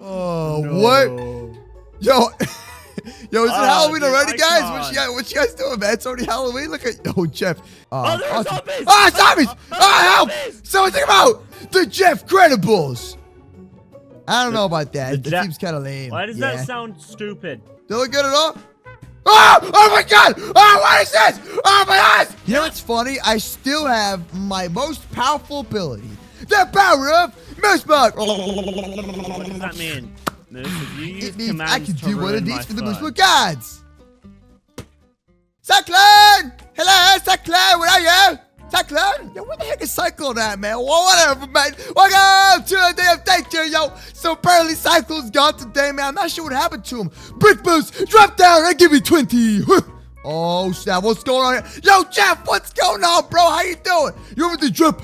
Oh, no. what? Yo, yo, is it Halloween dude, already, guys? What you guys doing, man? It's already Halloween. Look at, oh, Jeff. Oh, there are zombies! Ah, zombies! Ah, help! Someone think about the Jeff Credibles. I don't know about that. That seems kind of lame. Why does that sound stupid? Don't look good at all. Oh my God! Oh, what is this? Oh my eyes! You know what's funny? I still have my most powerful ability, the power of MooseBug. What does that mean? It means I can do one of these for the MooseBug gods. Cyclone! Hello, Cyclone, where are you? Cyclone? Yo, where the heck is Cyclone at, man? Well, whatever, man. Welcome to a day of Daycare, yo. So apparently Cyclone's gone today, man. I'm not sure what happened to him. Brick boost, drop down and give me 20. Oh, snap, what's going on here? Yo, Jeff, what's going on, bro? How you doing? You over the drop?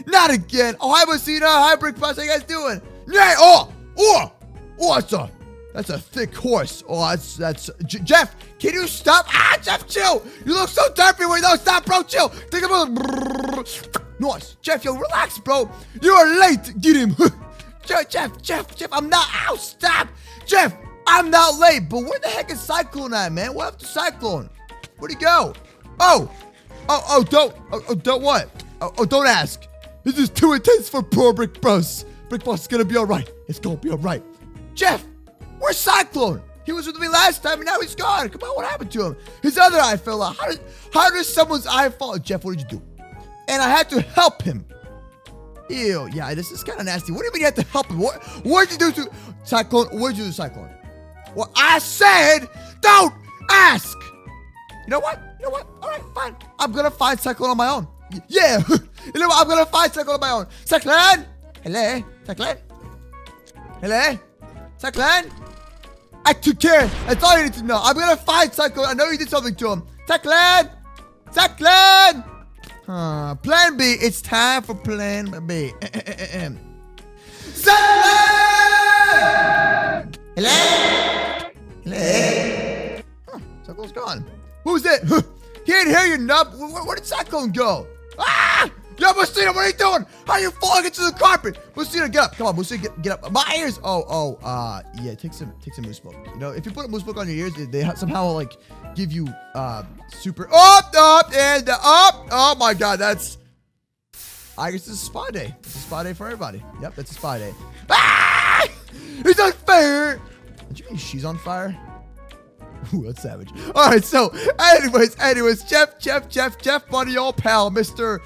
Not again. Oh, hi, Messina. Hi, Brick Bus. How you guys doing? Yeah, that's a thick horse. Oh, that's Jeff, can you stop? Ah, Jeff, chill. You look so derpy when you don't stop, bro. Chill. Think about nice. Jeff, yo, relax, bro. You are late. Get him. Jeff, I'm not. Ow, stop. Jeff, I'm not late. But where the heck is Cyclone at, man? What happened to Cyclone? Where'd he go? Don't what? Don't ask. This is too intense for poor Brick Bros. Brick Bros is gonna be all right. It's gonna be all right. Jeff, where's Cyclone? He was with me last time and now he's gone. Come on, what happened to him? His other eye fell out. How does someone's eye fall? Jeff, what did you do? And I had to help him. Ew, yeah, this is kind of nasty. What do you mean you had to help him? What'd you do to Cyclone? What'd you do to Cyclone? Well, I said, don't ask. You know what? All right, fine. I'm gonna find Cyclone on my own. Yeah. You know what? I'm gonna find Cyclone on my own. Cyclone? Hello? Cyclone? Hello? Cyclone? I took care. That's all you need to know. I'm gonna find Cyclone. I know you did something to him. Cyclone! Cyclone! Plan B. It's time for Plan B. Cyclone! Hello? Hello? Cyclone's gone. Who's it? Can't hear you, nub. Where did Cyclone go? Ah! Yo, Messina, what are you doing? How are you falling into the carpet? Messina, get up. Come on, Messina, get up. My ears. Yeah, take some MooseBug. You know, if you put a MooseBug on your ears, they somehow like give you super up and up. Oh my God, that's. I guess it's a spa day. It's a spa day for everybody. Yep, that's a spa day. Ah! It's on fire. Did you mean she's on fire? Ooh, that's savage. All right, so anyways, Jeff, buddy, old pal, Mr.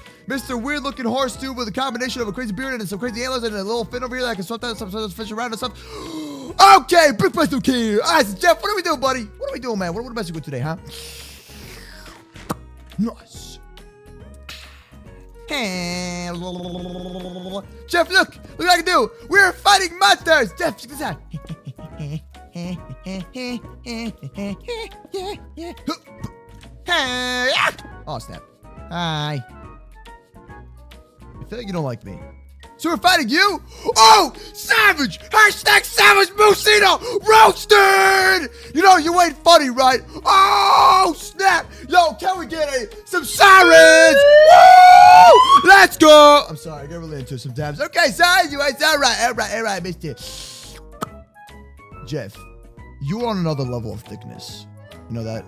Weird looking horse dude with a combination of a crazy beard and some crazy antlers and a little fin over here that can sometimes fish around and stuff. Okay, Brick Place don't care. All right, so Jeff, what are we doing, buddy? What are we doing, man? What are we messing with today, huh? Nice. Jeff, look what I can do. We're fighting monsters. Jeff, check this out. Oh, snap. Hi. I feel like you don't like me. So we're fighting you? Oh, savage! Hashtag savage Moosino roasted! You know, you ain't funny, right? Oh, snap! Yo, can we get some sirens? Woo! Let's go! I'm sorry, I get really into it sometimes. Okay, sorry, you guys. All right, mister. Jeff, you're on another level of thickness. You know that?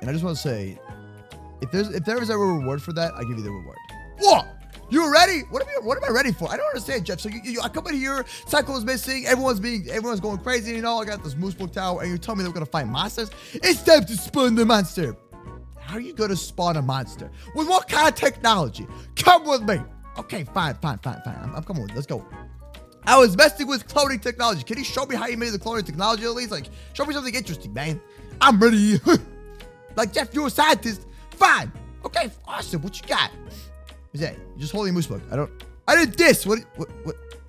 And I just want to say, if there was ever a reward for that, I give you the reward. What? You ready? What am I ready for? I don't understand, Jeff. So I come in here, Cyclone's missing, everyone's going crazy, you know, I got this MooseBug tower, and you tell me they're gonna fight monsters? It's time to spawn the monster. How are you gonna spawn a monster? With what kind of technology? Come with me. Okay, fine. I'm coming with you. Let's go. I was messing with cloning technology. Can you show me how you made the cloning technology at least? Like, show me something interesting, man. I'm ready. Like, Jeff, you're a scientist. Fine. Okay, awesome. What you got? Is that just holding a MooseBug? I did this. What?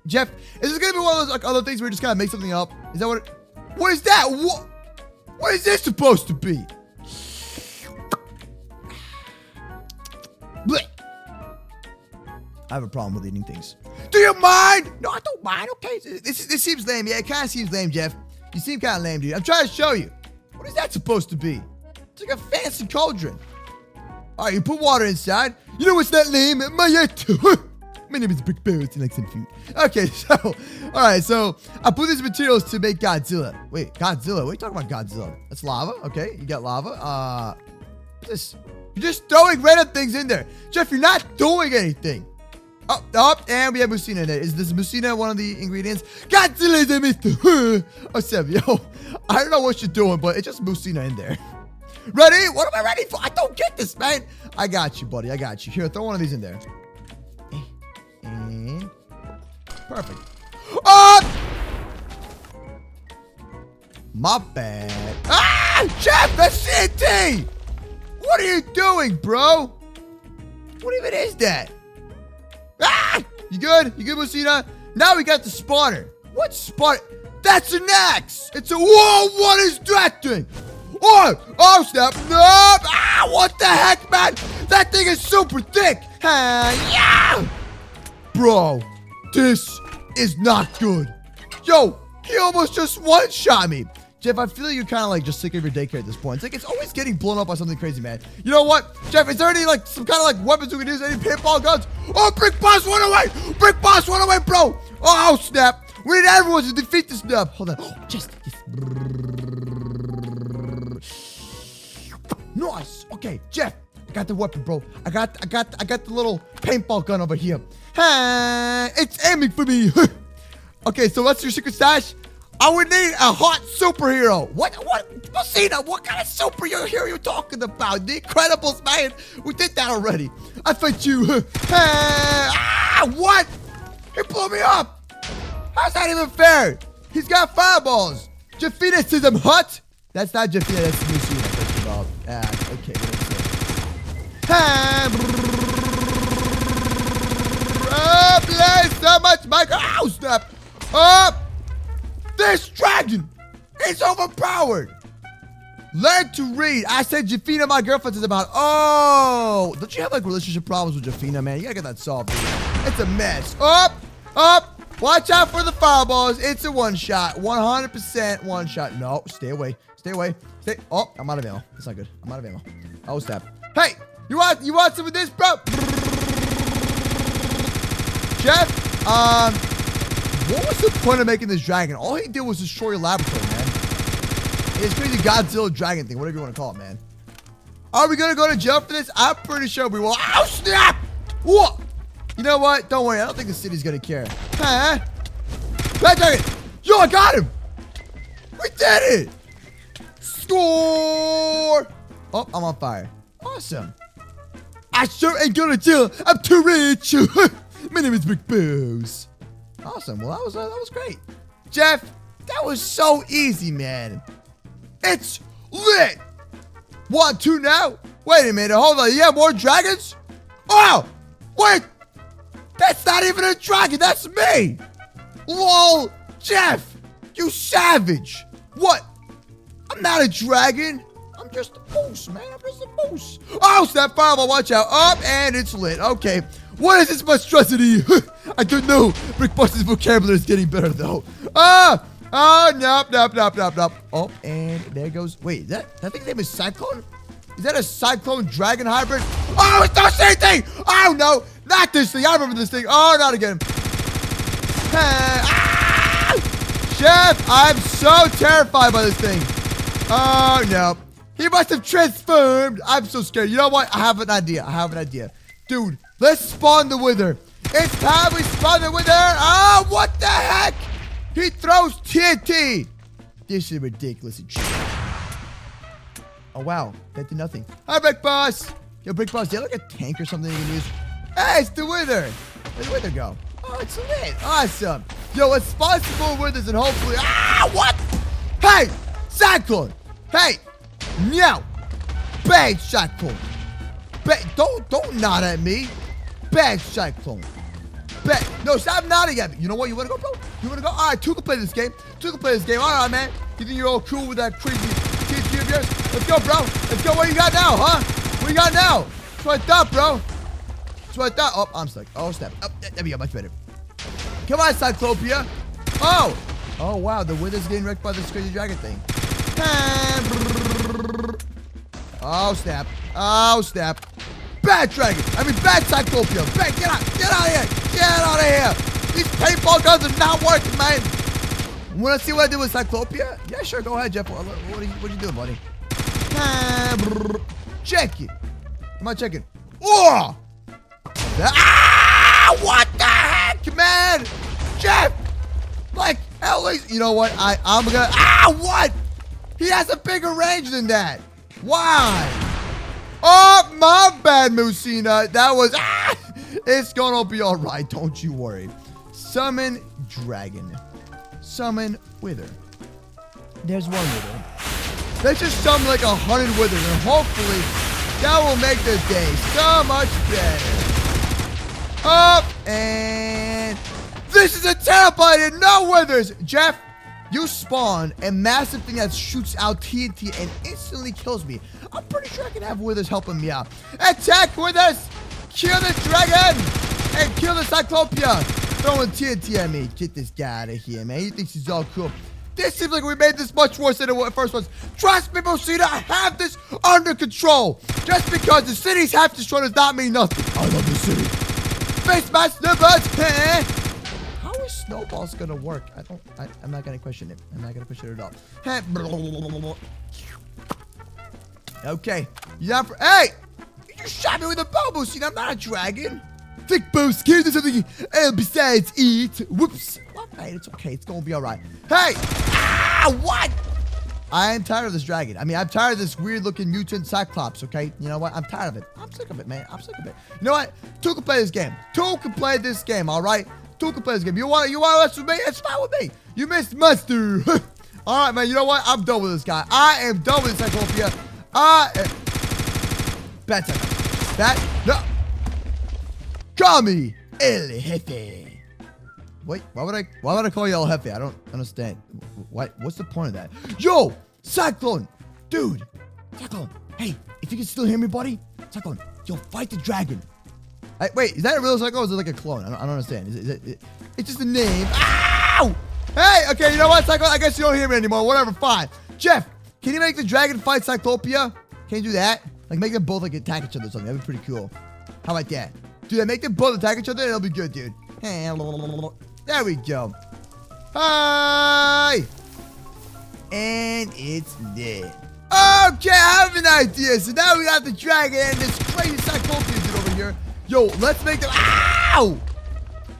Jeff, is this gonna be one of those like other things where you just kind of make something up? Is that what is that? What is this supposed to be? Blech. I have a problem with eating things. Do you mind? No, I don't mind. Okay, this seems lame. Yeah, it kind of seems lame, Jeff. You seem kind of lame, dude. I'm trying to show you. What is that supposed to be? It's like a fancy cauldron. All right, you put water inside. You know what's that lame? My head. My name is Big Bones. You like some food? Okay, so, all right, so I put these materials to make Godzilla. Wait, Godzilla? What are you talking about, Godzilla? That's lava. Okay, you got lava. What's this? You're just throwing random things in there. Jeff, you're not doing anything. And we have Musina in there. Is this Musina one of the ingredients? Godzilla the myth. Oh, Seb, yo, I don't know what you're doing, but it's just Musina in there. Ready? What am I ready for? I don't get this, man. I got you, buddy. I got you. Here, throw one of these in there. And perfect. My bad. Jeff, that's CNT. What are you doing, bro? What even is that? You good? You good, Musina? Now we got the spawner. What spawn? That's an axe. It's a whoa. What is that thing? Oh, snap. No. What the heck, man? That thing is super thick. Yeah. Bro, this is not good. Yo, he almost just one-shot me. Jeff, I feel like you're kind of like just sick of your daycare at this point. It's like it's always getting blown up by something crazy, man. You know what? Jeff, is there any like some kind of like weapons we can use? Any paintball guns? Oh, Brick Boss, run away! Brick Boss, run away, bro! Oh, snap. We need everyone to defeat this snap. Hold on. Just nice. Okay, Jeff, I got the weapon, bro. I got the little paintball gun over here. It's aiming for me. Okay, so what's your secret stash? I would need a hot superhero. What, Musina, what kind of superhero are you talking about? The Incredibles, man. We did that already. I fight you. What? He blew me up. How's that even fair? He's got fireballs. Jafina says I'm hot. That's not Jafina, that's Musina. Okay, bless so much, Michael. Oh, snap. This dragon is overpowered. Learn to read. I said Jafina, my girlfriend, is about. Oh, don't you have like relationship problems with Jafina, man? You gotta get that solved. It's a mess. Up. Watch out for the fireballs. It's a one shot. 100% one shot. No, stay away. Stay away. Stay. Oh, I'm out of ammo. That's not good. I'm out of ammo. Oh, snap. Hey, you want some of this, bro? Jeff, what was the point of making this dragon? All he did was destroy your laboratory, man. It's crazy Godzilla dragon thing, whatever you want to call it, man. Are we gonna go to jail for this? I'm pretty sure we will. Oh, snap! What? You know what? Don't worry. I don't think the city's gonna care. Huh? Bad dragon! Yo, I got him! We did it! Score! Oh, I'm on fire. Awesome. I sure ain't gonna jail. I'm too rich. My name is Big Boos. Awesome. Well, that was great. Jeff, that was so easy, man. It's lit. 1, 2 now? Wait a minute. Hold on. You have more dragons? Oh, wait. That's not even a dragon. That's me. Lol. Jeff, you savage. What? I'm not a dragon. I'm just a moose, man. I'm just a moose. Oh, snap fireball. Watch out. Up, and it's lit. Okay. What is this monstrosity? I don't know. Brick Boss's vocabulary is getting better, though. Nope. Oh, and there goes. Wait, that thing's name is Cyclone? Is that a Cyclone Dragon hybrid? Oh, it's the same thing. Oh, no. Not this thing. I remember this thing. Oh, not again. Chef, I'm so terrified by this thing. Oh, no. He must have transformed. I'm so scared. You know what? I have an idea. Dude, let's spawn the Wither. It's time we spawn the Wither. Oh, what the heck? He throws TNT. This is ridiculous. Oh, wow. That did nothing. Hi, Brick Boss. Yo, Brick Boss, do you have like a tank or something you can use? Hey, it's the Wither. Where'd the Wither go? Oh, it's lit. Awesome. Yo, let's spawn some more Withers and hopefully... what? Hey, Cyclone. Hey. Meow. Bang, Cyclone. Don't nod at me. Bang, Cyclone. Bang. No, stop nodding at me. You know what? You want to go, bro? You want to go? All right, two can play this game. All right, man. You think you're all cool with that crazy TNT of yours? Let's go, bro. Let's go. What you got now, huh? What you got now? That's what I thought, bro. That's what I thought. Oh, I'm stuck. Oh, snap. Oh, there we go. Much better. Come on, Cyclopia. Oh. Oh, wow. The Wither's getting wrecked by this crazy dragon thing. Oh, snap. Bad dragon. Bad Cyclopia. Bad, get out of here. Get out of here. These paintball guns are not working, man. Want to see what I did with Cyclopia? Yeah, sure. Go ahead, Jeff. What you doing, buddy? Check it. Come on, check it. Oh! Ah! What the heck, man? Jeff! Like, at least, you know what? I'm gonna. Ah! What? He has a bigger range than that. Why? Oh, my bad, Moosina. That was. Ah! It's gonna be all right. Don't you worry. Summon dragon. Summon wither. There's one wither. Let's just summon like 100 withers, and hopefully that will make the day so much better. Up and this is a terrible idea. No withers. Jeff, you spawn a massive thing that shoots out TNT and instantly kills me. I'm pretty sure I can have withers helping me out. Attack withers! Kill the dragon! And kill the Cyclopia! Throwing TNT at me. Get this guy out of here, man. He thinks he's all cool. This seems like we made this much worse than the first one. Trust me, Mosina, I have this under control. Just because the city's half destroyed does not mean nothing. I love the city. Face my snippets. How is snowballs gonna work? I'm not gonna question it. I'm not gonna question it at all. Okay. Hey! You just shot me with a bow, Mosina. I'm not a dragon. Thick bows scared of something besides eat. Whoops. Well, mate, it's okay. It's gonna be alright. Hey! Ah! What? I am tired of this dragon. I mean, I'm tired of this weird-looking mutant Cyclops, okay? You know what? I'm tired of it. I'm sick of it, man. I'm sick of it. You know what? Two can play this game. Two can play this game, alright? Two can play this game. You want to mess with me? It's fine with me. You missed Mustard. Alright, man. You know what? I'm done with this guy. I am done with this Cyclopia. Bad second. No. Call me El Jefe. Wait, why would I call you El Jefe? I don't understand. What's the point of that? Yo, Cyclone, dude, Cyclone. Hey, if you can still hear me, buddy, Cyclone, yo, fight the dragon. Wait, is that a real Cyclone or is it like a clone? I don't understand. It's just a name. Ow! Hey, okay, you know what, Cyclone? I guess you don't hear me anymore. Whatever, fine. Jeff, can you make the dragon fight Cyclopia? Can you do that? Like, make them both like attack each other or something. That'd be pretty cool. How about that? Dude, make them both attack each other, and it'll be good, dude. There we go. Hi! And it's dead. Okay, I have an idea. So now we got the dragon and this crazy Cyclopean dude over here. Yo, let's make them. Ow!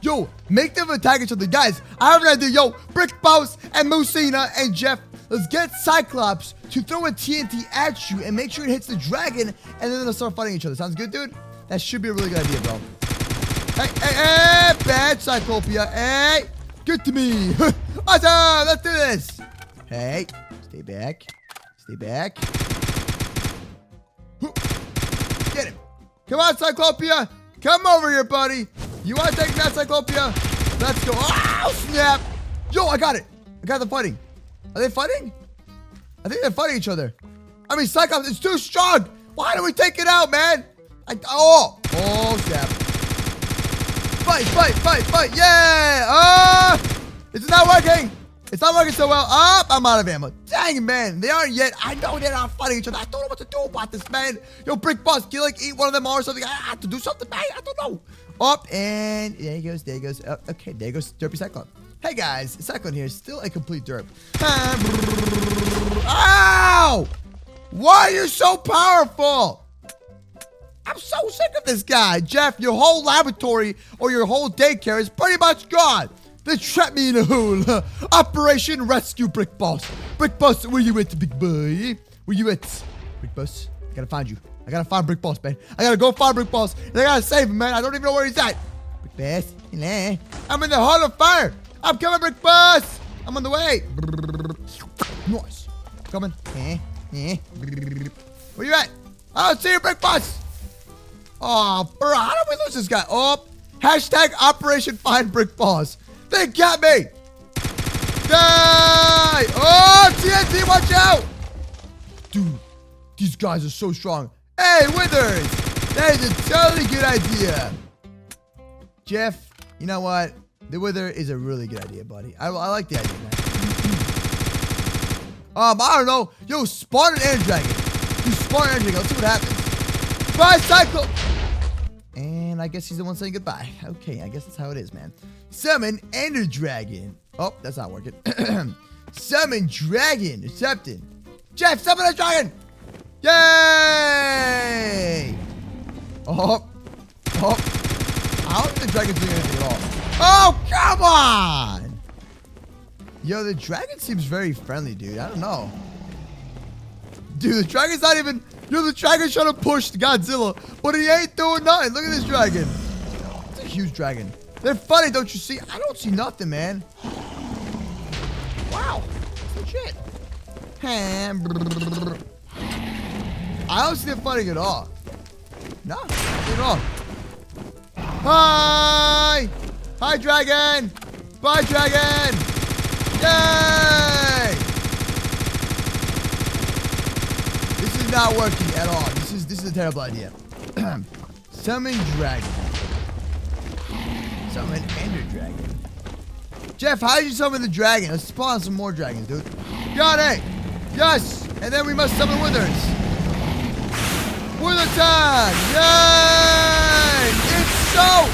Yo, make them attack each other. Guys, I have an idea. Yo, Brick Boss and Moosina and Jeff, let's get Cyclops to throw a TNT at you and make sure it hits the dragon, and then they'll start fighting each other. Sounds good, dude? That should be a really good idea, bro. Hey, bad Cyclopia. Hey, good to me. Awesome, let's do this. Hey, stay back. Stay back. Get him. Come on, Cyclopia. Come over here, buddy. You want to take that, Cyclopia? Let's go. Oh, snap. Yo, I got it. I got them fighting. Are they fighting? I think they're fighting each other. I mean, Cyclops, it's too strong. Why don't we take it out, man? Oh, snap. Fight. Yeah. It's not working. It's not working so well. I'm out of ammo. Dang, man. They aren't yet. I know they're not fighting each other. I don't know what to do about this, man. Yo, Brick Boss, can you like eat one of them or something? I have to do something, man. I don't know. Up and there he goes. There he goes. Okay, there goes Derpy Cyclone. Hey guys, Cyclone here. Still a complete derp. Ow! Why are you so powerful? I'm so sick of this guy. Jeff, your whole laboratory or your whole daycare is pretty much gone. They trapped me in a hole. Operation Rescue Brick Boss. Brick Boss, where you at, big boy? Where you at? Brick Boss, I gotta find you. I gotta find Brick Boss, man. I gotta go find Brick Boss. And I gotta save him, man. I don't even know where he's at. Brick Boss, I'm in the Hall of Fire. I'm coming, Brick Boss. I'm on the way. Nice. Coming. Where you at? I don't see you, Brick Boss. Oh, bro, how did we lose this guy? Oh, hashtag Operation Find Brick Boss. They got me. Die. Oh, TNT, watch out. Dude, these guys are so strong. Hey, Withers. That is a totally good idea. Jeff, you know what? The Wither is a really good idea, buddy. I like the idea, man. I don't know. Yo, spawn an Ender Dragon. You spawn an Ender Dragon. Let's see what happens. Bicycle. And And I guess he's the one saying goodbye. Okay, I guess that's how it is, man. Summon Ender Dragon. Oh, that's not working. Summon Dragon. Accepted. Jeff, summon a dragon. Yay! Oh. Oh. I don't think the dragon's doing anything at all. Oh, come on! Yo, the dragon seems very friendly, dude. I don't know. Dude, the dragon's not even... Yo, the dragon's trying to push Godzilla, but he ain't doing nothing. Look at this dragon. It's a huge dragon. They're funny, don't you see? I don't see nothing, man. Wow. Legit. I don't see them fighting at all. No, not at all. Hi! Hi, dragon! Bye, dragon! Yay! This is not working at all. This is a terrible idea. Summon dragon. Summon Ender Dragon. Jeff, how did you summon the dragon? Let's spawn some more dragons, dude. Got it! Yes! And then we must summon withers. Wither time! Yay! It's so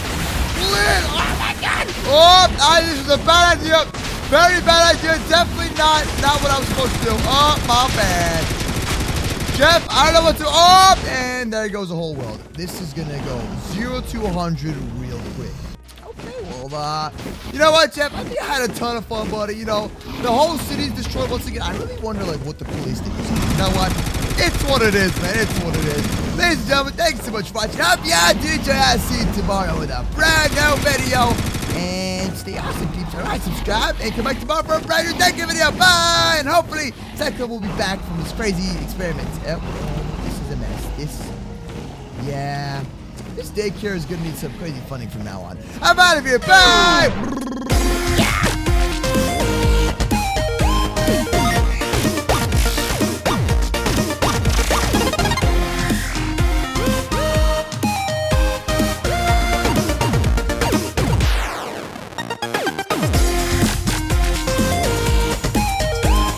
lit! Oh my god! Oh, this is a bad idea. Very bad idea. Definitely not what I was supposed to do. Oh, my bad. Jeff, I don't know what to... Oh, and there goes the whole world. This is gonna go 0 to 100 real quick. Okay, well, you know what, Jeff? I think I had a ton of fun, buddy. You know, the whole city's destroyed once again. I really wonder, like, what the police think. You know what? It's what it is, man. It's what it is. Ladies and gentlemen, thanks so much for watching. Hope you did enjoy. I'll see you tomorrow with a brand new video. And stay awesome, peeps. Alright, subscribe and come back tomorrow for a brand new Daycare video. Bye! And hopefully, Psycho will be back from this crazy experiment. Yep. This is a mess. Yeah. This Daycare is going to need some crazy funding from now on. I'm out of here. Bye!